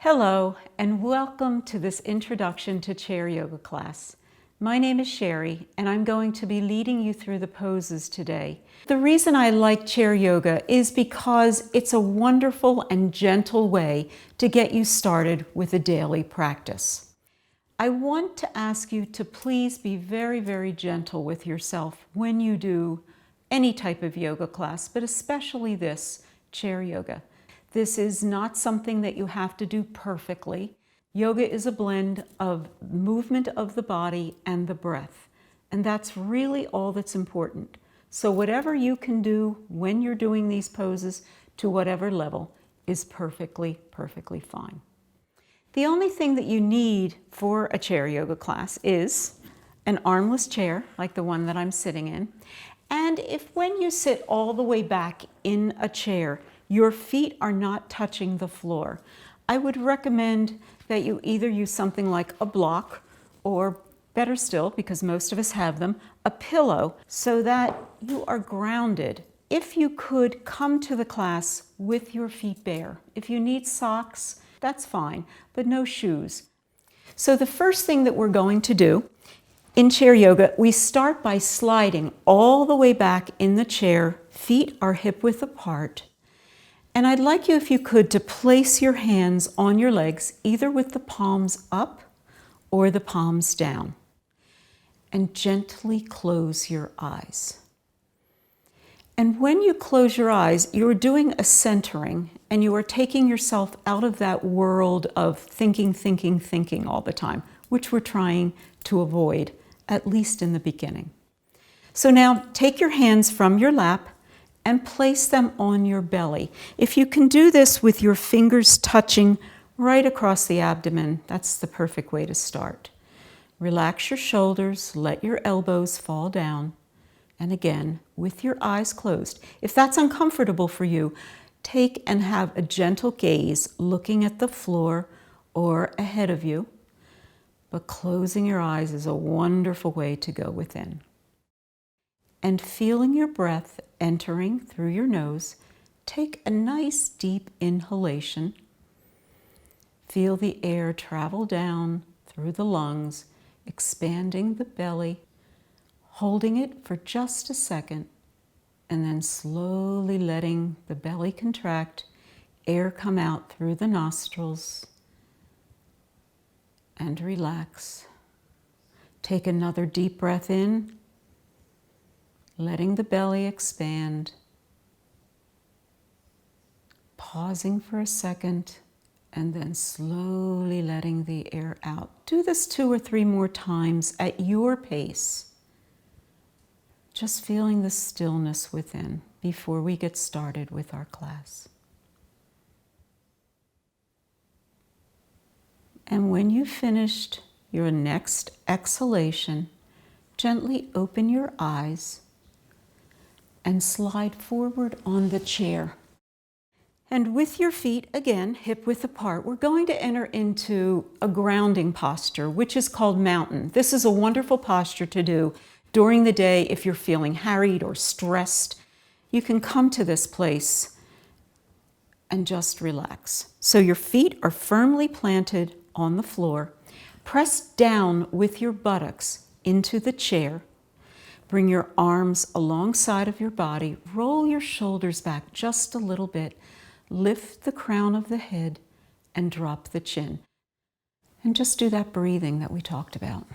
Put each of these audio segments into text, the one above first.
Hello, and welcome to this introduction to chair yoga class. My name is Sherry, and I'm going to be leading you through the poses today. The reason I like chair yoga is because it's a wonderful and gentle way to get you started with a daily practice. I want to ask you to please be very, very gentle with yourself when you do any type of yoga class, but especially this, chair yoga. This is not something that you have to do perfectly. Yoga is a blend of movement of the body and the breath, and that's really all that's important. So whatever you can do when you're doing these poses to whatever level is perfectly fine. The only thing that you need for a chair yoga class is an armless chair like the one that I'm sitting in. And if when you sit all the way back in a chair, your feet are not touching the floor, I would recommend that you either use something like a block or, better still, because most of us have them, a pillow, so that you are grounded. If you could come to the class with your feet bare. If you need socks, that's fine, but no shoes. So the first thing that we're going to do in chair yoga, we start by sliding all the way back in the chair. Feet are hip-width apart. And I'd like you, if you could, to place your hands on your legs, either with the palms up or the palms down. And gently close your eyes. And when you close your eyes, you're doing a centering, and you are taking yourself out of that world of thinking all the time, which we're trying to avoid, at least in the beginning. So now take your hands from your lap and place them on your belly. If you can do this with your fingers touching right across the abdomen, that's the perfect way to start. Relax your shoulders, let your elbows fall down, and again, with your eyes closed. If that's uncomfortable for you, take and have a gentle gaze looking at the floor or ahead of you, but closing your eyes is a wonderful way to go within. And feeling your breath entering through your nose, take a nice deep inhalation. Feel the air travel down through the lungs, expanding the belly, holding it for just a second, and then slowly letting the belly contract, air come out through the nostrils, and relax. Take another deep breath in, letting the belly expand, pausing for a second, and then slowly letting the air out. Do this 2 or 3 more times at your pace. Just feeling the stillness within before we get started with our class. And when you've finished your next exhalation, gently open your eyes and slide forward on the chair. And with your feet, again, hip-width apart, we're going to enter into a grounding posture, which is called mountain. This is a wonderful posture to do during the day if you're feeling harried or stressed. You can come to this place and just relax. So your feet are firmly planted on the floor. Press down with your buttocks into the chair. Bring your arms alongside of your body. Roll your shoulders back just a little bit. Lift the crown of the head and drop the chin. And just do that breathing that we talked about.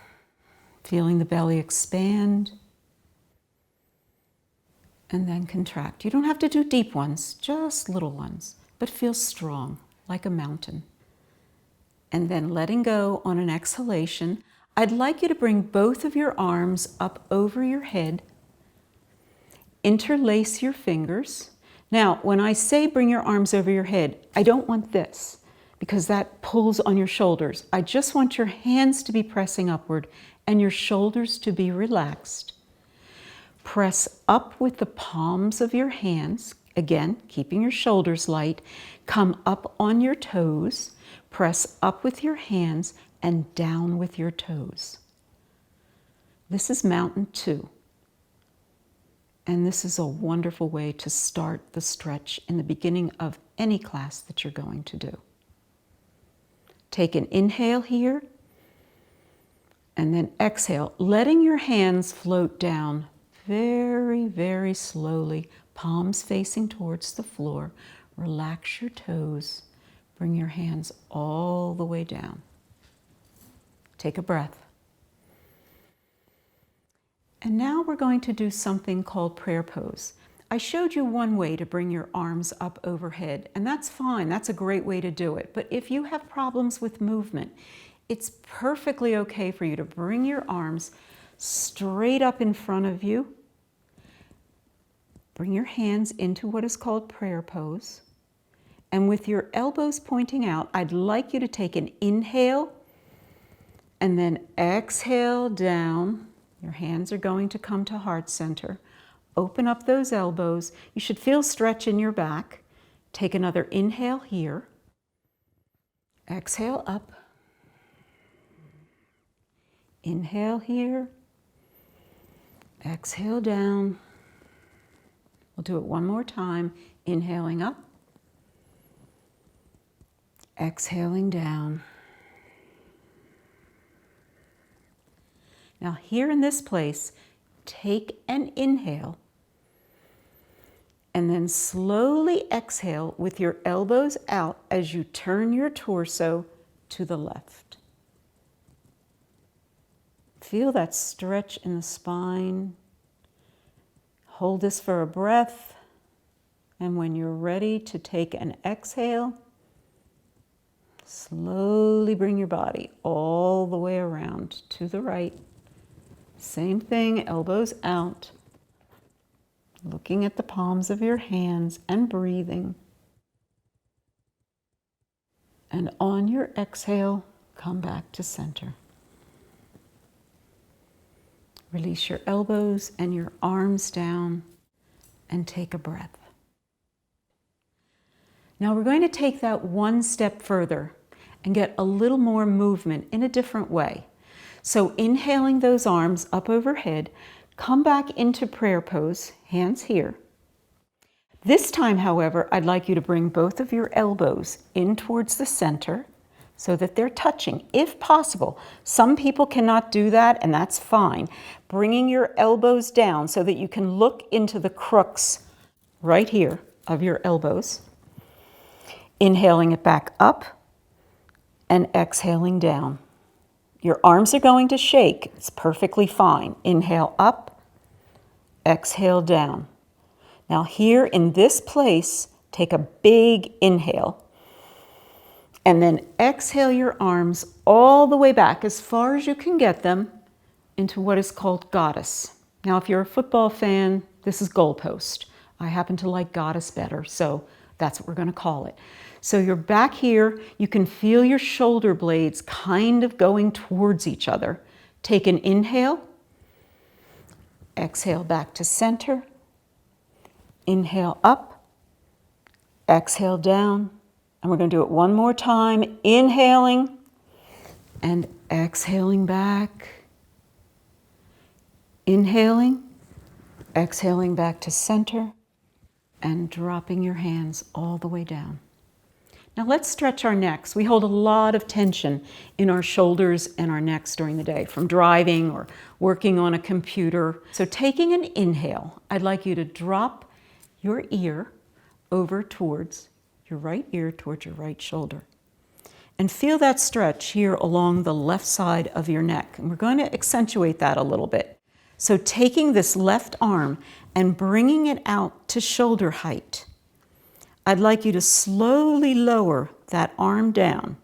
Feeling the belly expand and then contract. You don't have to do deep ones, just little ones, but feel strong like a mountain. And then letting go on an exhalation. I'd like you to bring both of your arms up over your head. Interlace your fingers. Now, when I say bring your arms over your head, I don't want this because that pulls on your shoulders. I just want your hands to be pressing upward and your shoulders to be relaxed. Press up with the palms of your hands. Again, keeping your shoulders light. Come up on your toes. Press up with your hands and down with your toes. This is Mountain 2. And this is a wonderful way to start the stretch in the beginning of any class that you're going to do. Take an inhale here, and then exhale, letting your hands float down very, very slowly, palms facing towards the floor. Relax your toes. Bring your hands all the way down. Take a breath. And now we're going to do something called prayer pose. I showed you one way to bring your arms up overhead, and that's fine. That's a great way to do it. But if you have problems with movement, it's perfectly okay for you to bring your arms straight up in front of you. Bring your hands into what is called prayer pose. And with your elbows pointing out, I'd like you to take an inhale and then exhale down. Your hands are going to come to heart center. Open up those elbows. You should feel stretch in your back. Take another inhale here. Exhale up. Inhale here. Exhale down. We'll do it one more time. Inhaling up. Exhaling down. Now here in this place, take an inhale and then slowly exhale with your elbows out as you turn your torso to the left. Feel that stretch in the spine. Hold this for a breath, and when you're ready to take an exhale, slowly bring your body all the way around to the right. Same thing, elbows out, looking at the palms of your hands and breathing. And on your exhale, come back to center. Release your elbows and your arms down and take a breath. Now we're going to take that one step further and get a little more movement in a different way. So inhaling those arms up overhead, come back into prayer pose, hands here. This time, however, I'd like you to bring both of your elbows in towards the center so that they're touching, if possible. Some people cannot do that, and that's fine. Bringing your elbows down so that you can look into the crooks right here of your elbows. Inhaling it back up and exhaling down. Your arms are going to shake. It's perfectly fine. Inhale up, exhale down. Now here in this place, take a big inhale. And then exhale your arms all the way back as far as you can get them into what is called goddess. Now if you're a football fan, this is goalpost. I happen to like goddess better, so that's what we're going to call it. So you're back here, you can feel your shoulder blades kind of going towards each other. Take an inhale, exhale back to center, inhale up, exhale down, and we're going to do it one more time, inhaling and exhaling back, inhaling, exhaling back to center, and dropping your hands all the way down. Now let's stretch our necks. We hold a lot of tension in our shoulders and our necks during the day from driving or working on a computer. So taking an inhale, I'd like you to drop your ear over towards your right ear, towards your right shoulder. And feel that stretch here along the left side of your neck. And we're going to accentuate that a little bit. So taking this left arm and bringing it out to shoulder height, I'd like you to slowly lower that arm down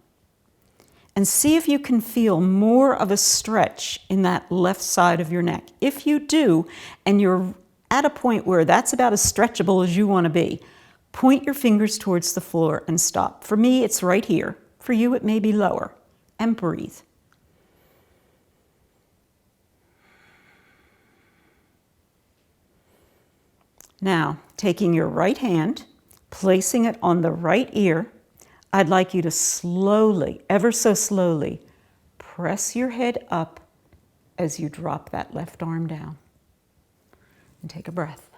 and see if you can feel more of a stretch in that left side of your neck. If you do, and you're at a point where that's about as stretchable as you want to be, point your fingers towards the floor and stop. For me, it's right here. For you, it may be lower. And breathe. Now, taking your right hand, placing it on the right ear, I'd like you to slowly, ever so slowly, press your head up as you drop that left arm down. And take a breath.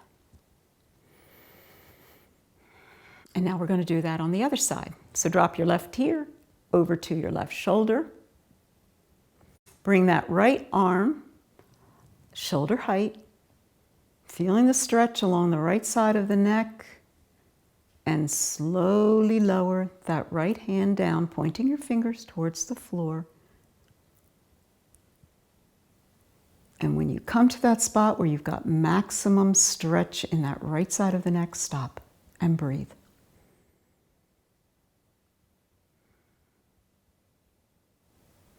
And now we're going to do that on the other side. So drop your left ear over to your left shoulder. Bring that right arm, shoulder height, feeling the stretch along the right side of the neck, and slowly lower that right hand down, pointing your fingers towards the floor. And when you come to that spot where you've got maximum stretch in that right side of the neck, stop and breathe.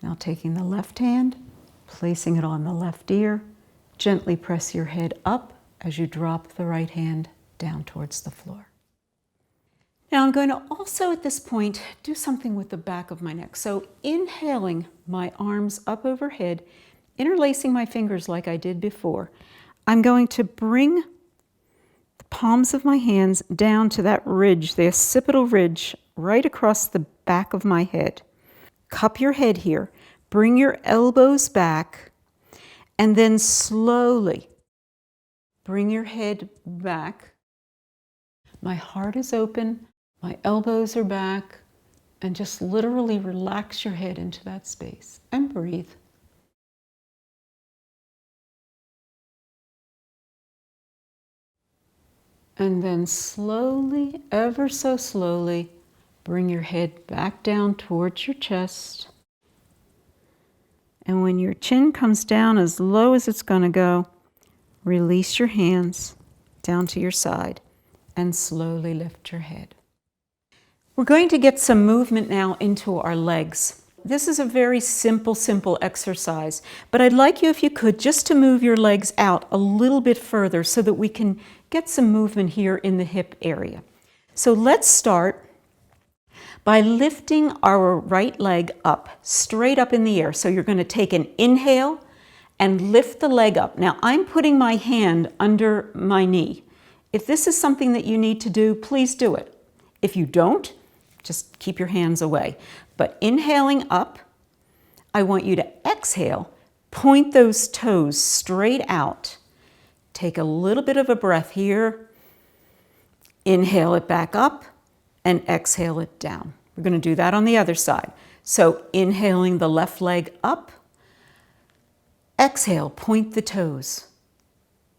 Now taking the left hand, placing it on the left ear, gently press your head up as you drop the right hand down towards the floor. Now I'm going to also at this point do something with the back of my neck. So inhaling my arms up overhead, interlacing my fingers like I did before, I'm going to bring the palms of my hands down to that ridge, the occipital ridge, right across the back of my head. Cup your head here, bring your elbows back, and then slowly bring your head back. My heart is open, my elbows are back, and just literally relax your head into that space and breathe. And then slowly, ever so slowly, bring your head back down towards your chest. And when your chin comes down as low as it's going to go, release your hands down to your side and slowly lift your head. We're going to get some movement now into our legs. This is a very simple exercise, but I'd like you, if you could, just to move your legs out a little bit further so that we can get some movement here in the hip area. So let's start by lifting our right leg up, straight up in the air. So you're going to take an inhale and lift the leg up. Now I'm putting my hand under my knee. If this is something that you need to do, please do it. If you don't, just keep your hands away. But inhaling up, I want you to exhale, point those toes straight out. Take a little bit of a breath here. Inhale it back up and exhale it down. We're going to do that on the other side. So inhaling the left leg up, exhale, point the toes.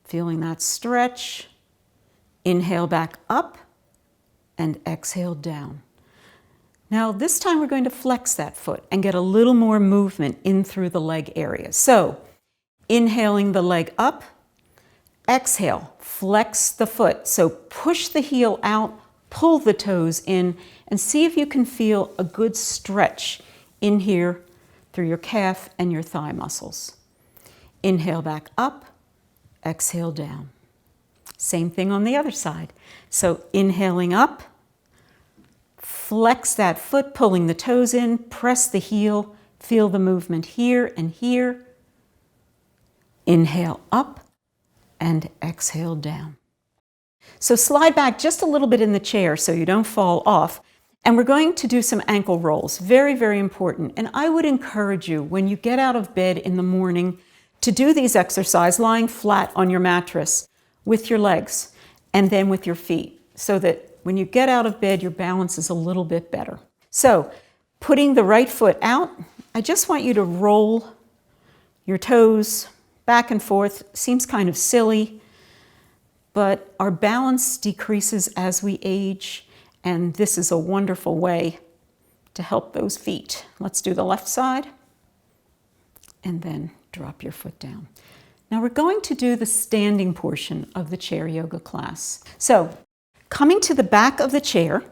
Feeling that stretch. Inhale back up and exhale down. Now this time we're going to flex that foot and get a little more movement in through the leg area. So inhaling the leg up, exhale, flex the foot. So push the heel out, pull the toes in, and see if you can feel a good stretch in here through your calf and your thigh muscles. Inhale back up, exhale down. Same thing on the other side. So inhaling up, flex that foot, pulling the toes in, press the heel, feel the movement here and here. Inhale up and exhale down. So slide back just a little bit in the chair so you don't fall off. And we're going to do some ankle rolls, very important. And I would encourage you, when you get out of bed in the morning, to do these exercises lying flat on your mattress with your legs and then with your feet, so that when you get out of bed, your balance is a little bit better. So putting the right foot out, I just want you to roll your toes back and forth. Seems kind of silly, but our balance decreases as we age, and this is a wonderful way to help those feet. Let's do the left side, and then drop your foot down. Now we're going to do the standing portion of the chair yoga class. So coming to the back of the chair,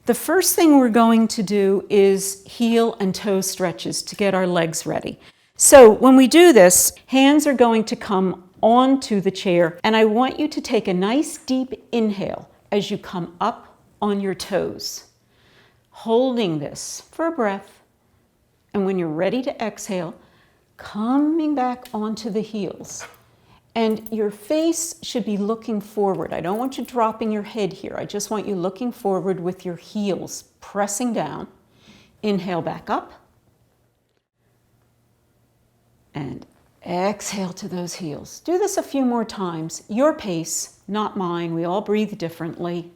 the first thing we're going to do is heel and toe stretches to get our legs ready. So when we do this, hands are going to come onto the chair, and I want you to take a nice deep inhale as you come up on your toes, holding this for a breath, and when you're ready to exhale, coming back onto the heels. And your face should be looking forward. I don't want you dropping your head here. I just want you looking forward with your heels pressing down. Inhale back up. And exhale to those heels. Do this a few more times. Your pace, not mine. We all breathe differently.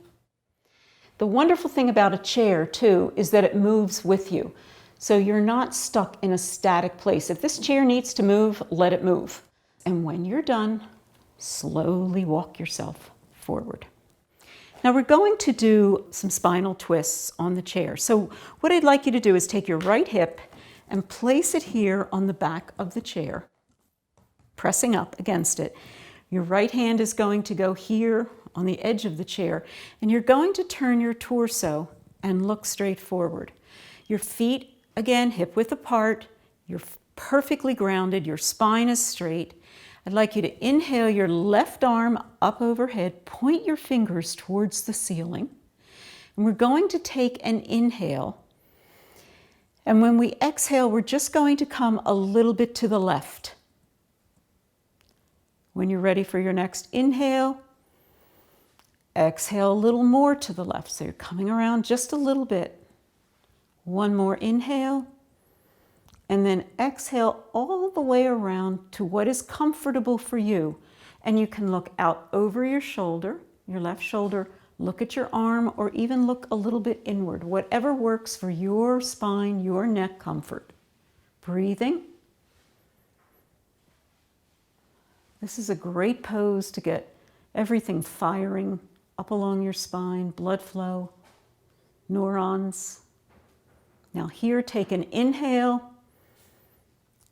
The wonderful thing about a chair too is that it moves with you. So you're not stuck in a static place. If this chair needs to move, let it move. And when you're done, slowly walk yourself forward. Now we're going to do some spinal twists on the chair. So what I'd like you to do is take your right hip and place it here on the back of the chair, pressing up against it. Your right hand is going to go here on the edge of the chair, and you're going to turn your torso and look straight forward. Your feet, again, hip width apart. You're perfectly grounded. Your spine is straight. I'd like you to inhale your left arm up overhead, point your fingers towards the ceiling, and we're going to take an inhale. And when we exhale, we're just going to come a little bit to the left. When you're ready for your next inhale, exhale a little more to the left. So you're coming around just a little bit. One more inhale, and then exhale all the way around to what is comfortable for you. And you can look out over your shoulder, your left shoulder, look at your arm, or even look a little bit inward, whatever works for your spine, your neck comfort. Breathing. This is a great pose to get everything firing up along your spine, blood flow, neurons. Now here, take an inhale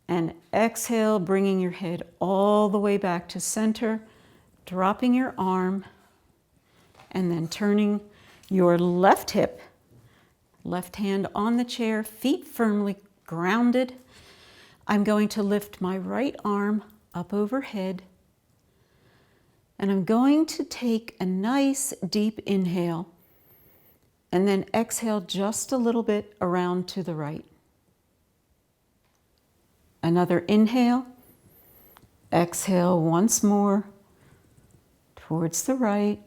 and exhale, bringing your head all the way back to center, dropping your arm, and then turning your left hip, left hand on the chair, feet firmly grounded. I'm going to lift my right arm up overhead, and I'm going to take a nice deep inhale and then exhale just a little bit around to the right. Another inhale, exhale once more towards the right,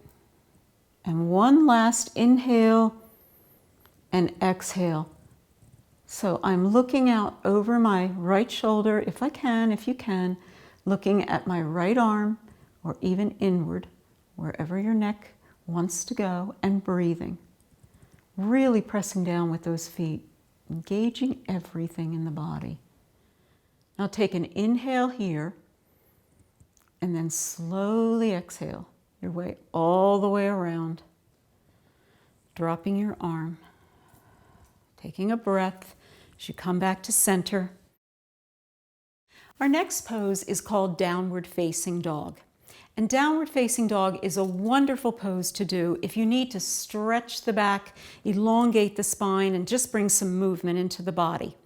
and one last inhale and exhale. So I'm looking out over my right shoulder, if you can, looking at my right arm, or even inward, wherever your neck wants to go, and breathing. Really pressing down with those feet, engaging everything in the body. Now take an inhale here, and then slowly exhale your way all the way around, dropping your arm, taking a breath as you come back to center. Our next pose is called Downward Facing Dog. And Downward Facing Dog is a wonderful pose to do if you need to stretch the back, elongate the spine, and just bring some movement into the body.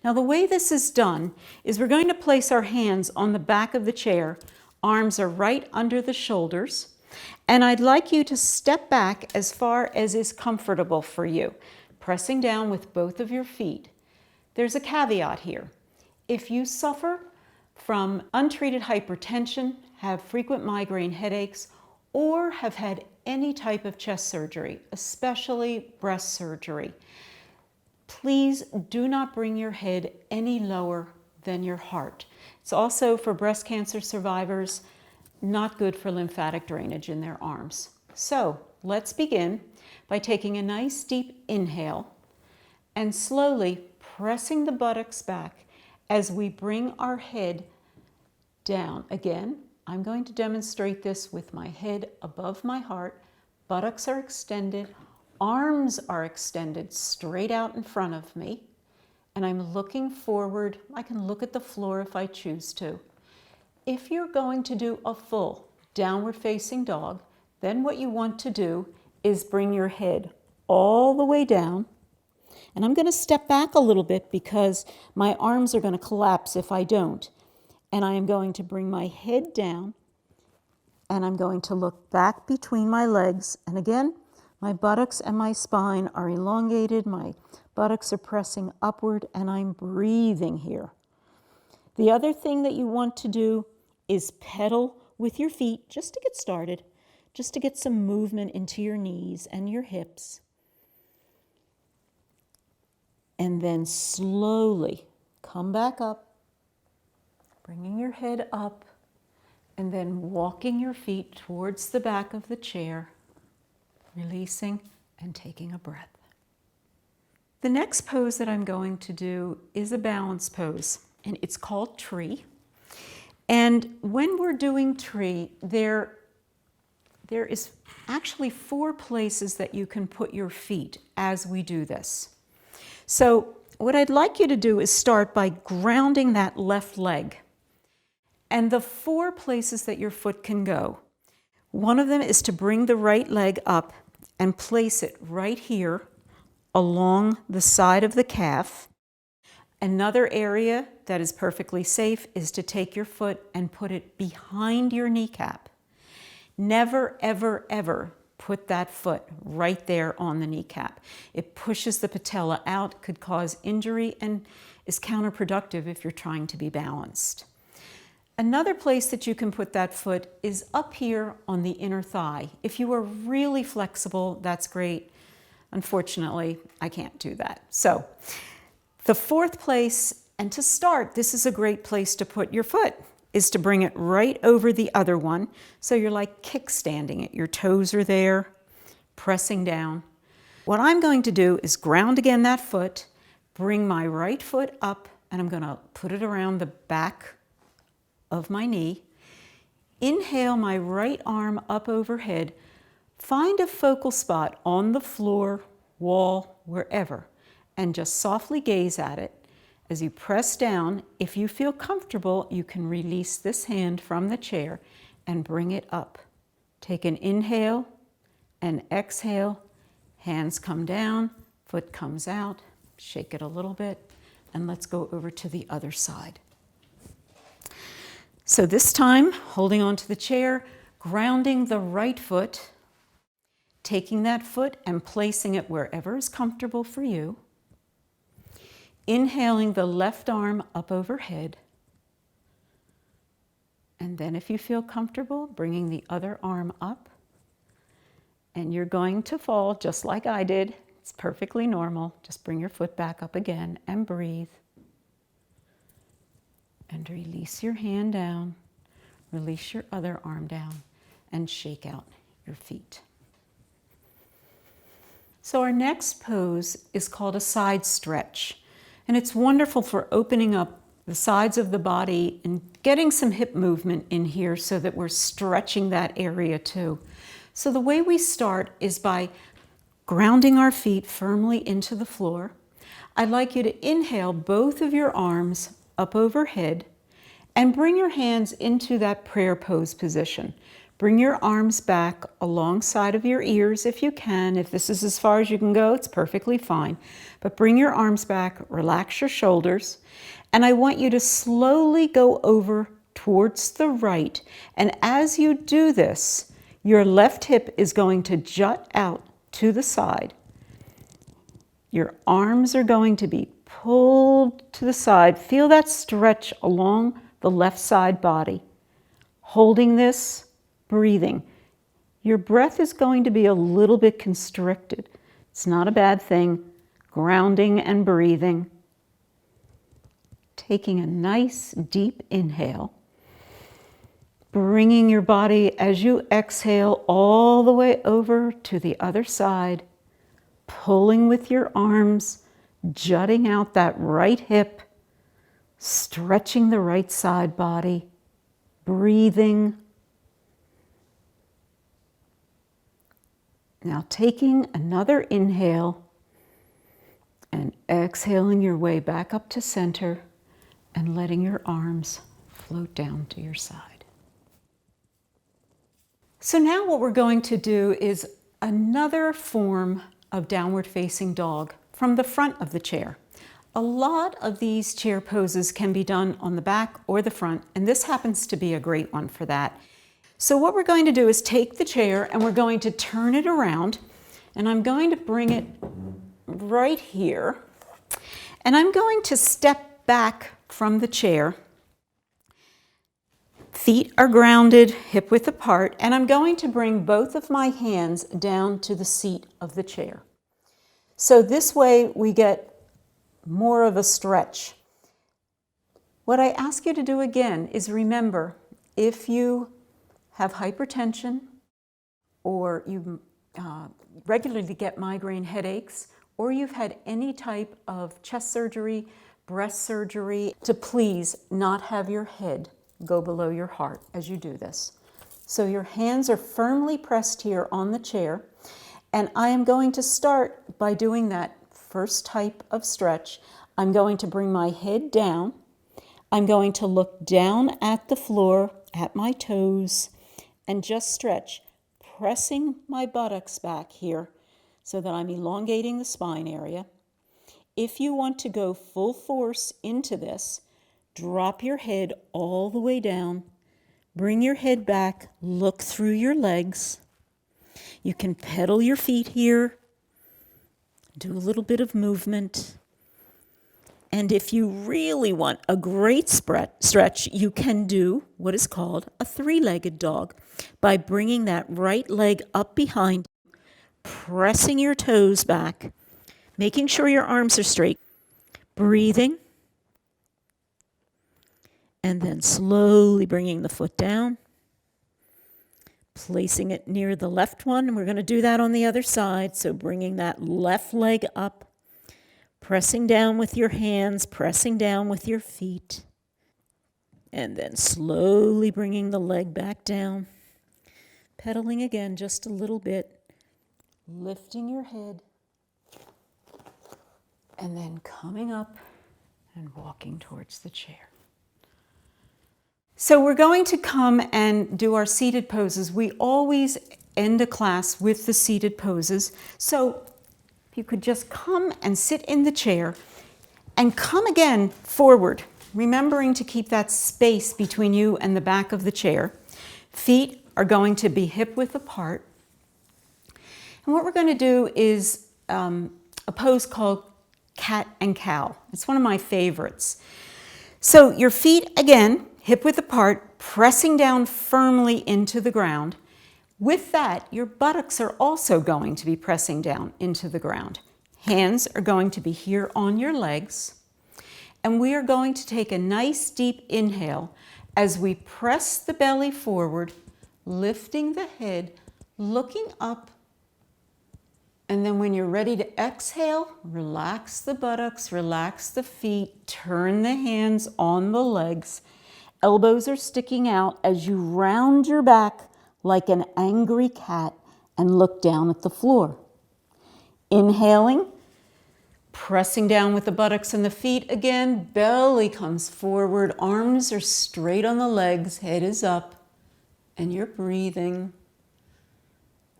Now the way this is done is we're going to place our hands on the back of the chair. Arms are right under the shoulders. And I'd like you to step back as far as is comfortable for you, pressing down with both of your feet. There's a caveat here. If you suffer from untreated hypertension, have frequent migraine headaches, or have had any type of chest surgery, especially breast surgery, please do not bring your head any lower than your heart. It's also, for breast cancer survivors, not good for lymphatic drainage in their arms. So let's begin by taking a nice deep inhale and slowly pressing the buttocks back as we bring our head down. Again, I'm going to demonstrate this with my head above my heart. Buttocks are extended, arms are extended straight out in front of me, and I'm looking forward. I can look at the floor if I choose to. If you're going to do a full downward facing dog, then what you want to do is bring your head all the way down. And I'm going to step back a little bit because my arms are going to collapse if I don't. And I am going to bring my head down, and I'm going to look back between my legs. And again, my buttocks and my spine are elongated. My buttocks are pressing upward, and I'm breathing here. The other thing that you want to do is pedal with your feet just to get started, just to get some movement into your knees and your hips. And then slowly come back up, bringing your head up, and then walking your feet towards the back of the chair, releasing and taking a breath. The next pose that I'm going to do is a balance pose, and it's called tree. And when we're doing tree, there is actually 4 places that you can put your feet as we do this. So what I'd like you to do is start by grounding that left leg. And the 4 places that your foot can go, one of them is to bring the right leg up and place it right here along the side of the calf. Another area that is perfectly safe is to take your foot and put it behind your kneecap. Never, ever, ever put that foot right there on the kneecap. It pushes the patella out, could cause injury, and is counterproductive if you're trying to be balanced. Another place that you can put that foot is up here on the inner thigh. If you are really flexible, that's great. Unfortunately, I can't do that. So the 4th place, and to start, this is a great place to put your foot, is to bring it right over the other one. So you're like kickstanding it. Your toes are there, pressing down. What I'm going to do is ground again that foot, bring my right foot up, and I'm going to put it around the back of my knee. Inhale my right arm up overhead. Find a focal spot on the floor, wall, wherever, and just softly gaze at it. As you press down, if you feel comfortable, you can release this hand from the chair and bring it up. Take an inhale and exhale. Hands come down, foot comes out. Shake it a little bit, and let's go over to the other side. So this time, holding onto the chair, grounding the right foot, taking that foot and placing it wherever is comfortable for you. Inhaling the left arm up overhead. And then if you feel comfortable, bringing the other arm up. And you're going to fall just like I did. It's perfectly normal. Just bring your foot back up again and breathe. And release your hand down. Release your other arm down and shake out your feet. So our next pose is called a side stretch. And it's wonderful for opening up the sides of the body and getting some hip movement in here so that we're stretching that area too. So the way we start is by grounding our feet firmly into the floor. I'd like you to inhale both of your arms up overhead and bring your hands into that prayer pose position. Bring your arms back alongside of your ears if you can. If this is as far as you can go, it's perfectly fine. But bring your arms back, relax your shoulders, and I want you to slowly go over towards the right. And as you do this, your left hip is going to jut out to the side. Your arms are going to be pulled to the side. Feel that stretch along the left side body. Holding this, breathing. Your breath is going to be a little bit constricted. It's not a bad thing. Grounding and breathing. Taking a nice deep inhale. Bringing your body as you exhale all the way over to the other side. Pulling with your arms, jutting out that right hip. Stretching the right side body. Breathing. Now taking another inhale and exhaling your way back up to center and letting your arms float down to your side. So now what we're going to do is another form of downward facing dog from the front of the chair. A lot of these chair poses can be done on the back or the front, and this happens to be a great one for that. So what we're going to do is take the chair and we're going to turn it around, and I'm going to bring it right here, and I'm going to step back from the chair. Feet are grounded, hip width apart, and I'm going to bring both of my hands down to the seat of the chair. So this way we get more of a stretch. What I ask you to do again is remember, if you have hypertension or you regularly get migraine headaches, or you've had any type of chest surgery, breast surgery, to please not have your head go below your heart as you do this. So your hands are firmly pressed here on the chair, and I am going to start by doing that first type of stretch. I'm going to bring my head down. I'm going to look down at the floor, at my toes, and just stretch, pressing my buttocks back here so that I'm elongating the spine area. If you want to go full force into this, drop your head all the way down, bring your head back, look through your legs. You can pedal your feet here, do a little bit of movement. And if you really want a great stretch, you can do what is called a three-legged dog by bringing that right leg up behind, pressing your toes back, making sure your arms are straight, breathing, and then slowly bringing the foot down, placing it near the left one. We're going to do that on the other side, so bringing that left leg up, pressing down with your hands, pressing down with your feet, and then slowly bringing the leg back down, pedaling again just a little bit, lifting your head, and then coming up and walking towards the chair. So we're going to come and do our seated poses. We always end a class with the seated poses. So if you could just come and sit in the chair and come again forward, remembering to keep that space between you and the back of the chair. Feet are going to be hip-width apart. And what we're going to do is a pose called cat and cow. It's one of my favorites. So your feet, again, hip-width apart, pressing down firmly into the ground. With that, your buttocks are also going to be pressing down into the ground. Hands are going to be here on your legs. And we are going to take a nice deep inhale as we press the belly forward, lifting the head, looking up. And then when you're ready to exhale, relax the buttocks, relax the feet, turn the hands on the legs. Elbows are sticking out as you round your back like an angry cat and look down at the floor. Inhaling, pressing down with the buttocks and the feet again, belly comes forward, arms are straight on the legs, head is up, and you're breathing.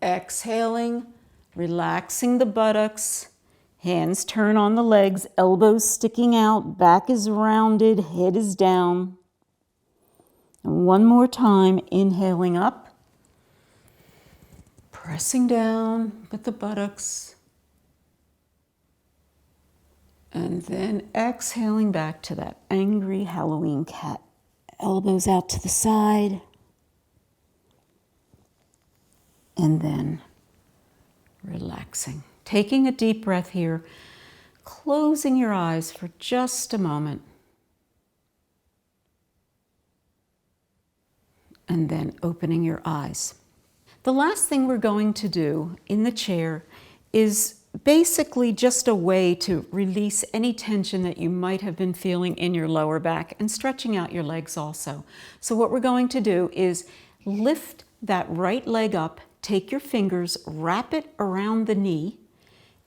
Exhaling, relaxing the buttocks, hands turn on the legs, elbows sticking out, back is rounded, head is down. And one more time, inhaling up, pressing down with the buttocks, and then exhaling back to that angry Halloween cat. Elbows out to the side, and then relaxing. Taking a deep breath here, closing your eyes for just a moment, and then opening your eyes. The last thing we're going to do in the chair is basically just a way to release any tension that you might have been feeling in your lower back and stretching out your legs also. So what we're going to do is lift that right leg up, take your fingers, wrap it around the knee,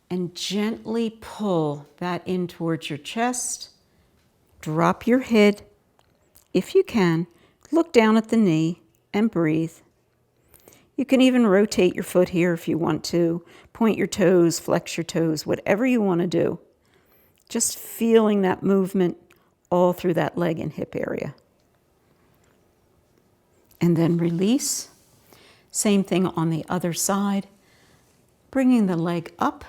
and gently pull that in towards your chest. Drop your head if you can. Look down at the knee and breathe. You can even rotate your foot here if you want to. Point your toes, flex your toes, whatever you want to do. Just feeling that movement all through that leg and hip area. And then release. Same thing on the other side. Bringing the leg up,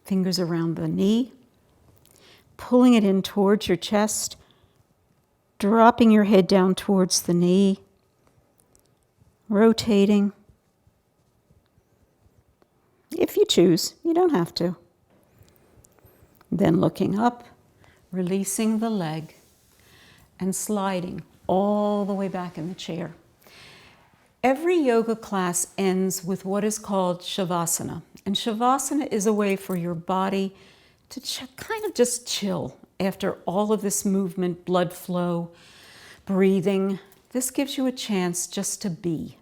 fingers around the knee, pulling it in towards your chest, dropping your head down towards the knee, rotating. If you choose, you don't have to. Then looking up, releasing the leg, and sliding all the way back in the chair. Every yoga class ends with what is called Shavasana. And Shavasana is a way for your body to kind of just chill after all of this movement, blood flow, breathing. This gives you a chance just to be.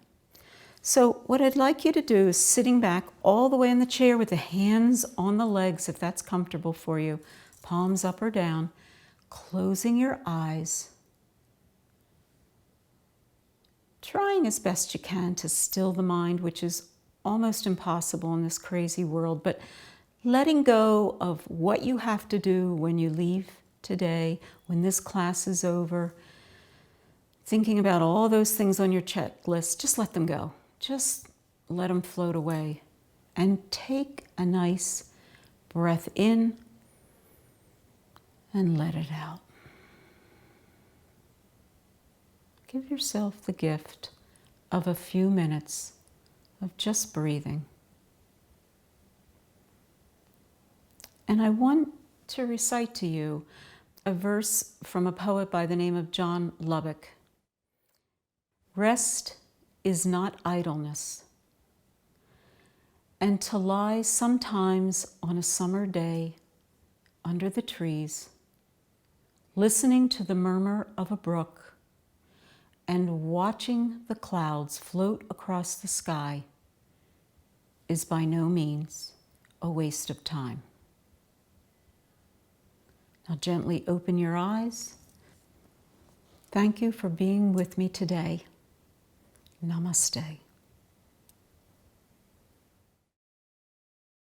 So what I'd like you to do is sitting back all the way in the chair with the hands on the legs, if that's comfortable for you, palms up or down, closing your eyes, trying as best you can to still the mind, which is almost impossible in this crazy world, but letting go of what you have to do when you leave today, when this class is over, thinking about all those things on your checklist, just let them go. Just let them float away. And take a nice breath in and let it out. Give yourself the gift of a few minutes of just breathing. And I want to recite to you a verse from a poet by the name of John Lubbock. Rest is not idleness, and to lie sometimes on a summer day under the trees, listening to the murmur of a brook and watching the clouds float across the sky is by no means a waste of time. Now gently open your eyes. Thank you for being with me today. Namaste.